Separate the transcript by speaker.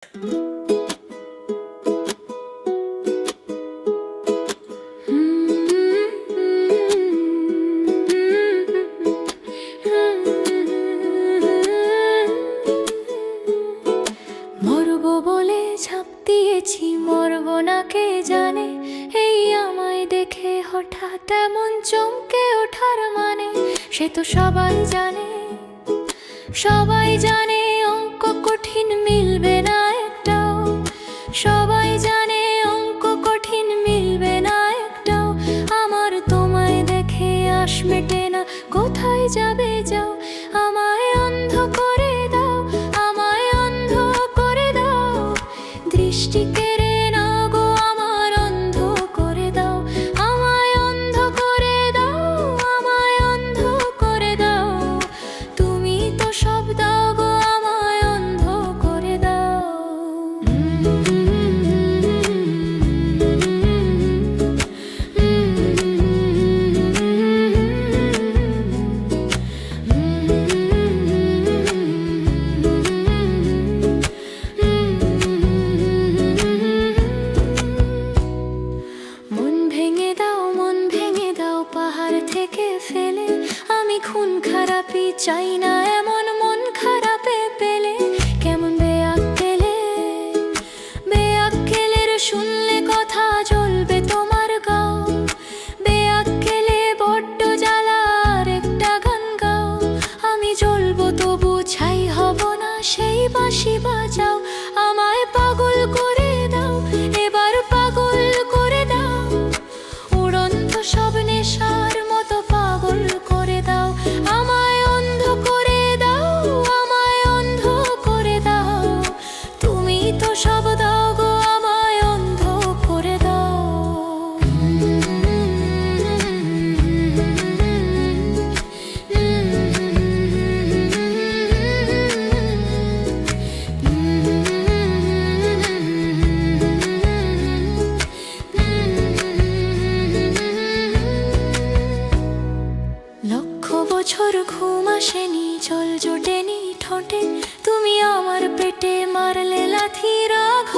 Speaker 1: মরবো বলে ঝাঁপ দিয়েছি, মরবো না কে জানে। এই আমায় দেখে হঠাৎ এমন চমকে ওঠার মানে, সে তো সবাই জানে, সবাই জানে অঙ্ক কঠিন মিলবে না একটাও। সবাই জানে অঙ্ক কঠিন মিলবে না একটাও। আমার তোমায় দেখে আশ মেটে না, কোথায় যাবে যাও। আমায় অন্ধ করে দাও, আমায় অন্ধ করে দাও। দৃষ্টি কেড়ে নাও গো আমার, অন্ধ করে দাও। আমায় অন্ধ করে দাও, আমায় অন্ধ করে দাও। তুমি তো সব দাও গো, আমায় অন্ধ করে দাও। মন ভেঙে দাও, মন ভেঙে দাও পাহাড় থেকে ফেলে। আমি খুন খারাপি চাই না, এমন মন খারাপে পেলে। কেমন বেআক্কেলে, বেআক্কেলের শুনলে কথা জ্বলবে তোমার গাও। বেআক্কেলে বড্ড জ্বালা, আর একটা গান গাও। আমি জ্বলবো তবু ছাই হব না, সেই বাঁশি বাজাও। আমায় পাগল করে দাও, এবার পাগল করে দাও। উড়ন্ত সব নেশার মতো পাগল করে দাও। আমায় অন্ধ করে দাও, আমায় অন্ধ করে দাও। তুমি তো সব দাও গো, আমায় অন্ধ করে দাও। লক্ষ বছর ঘুম আসেনি, জল জোটেনি ঠোঁটে। তুমি আমার পেটে মারলে লাথি, রাগ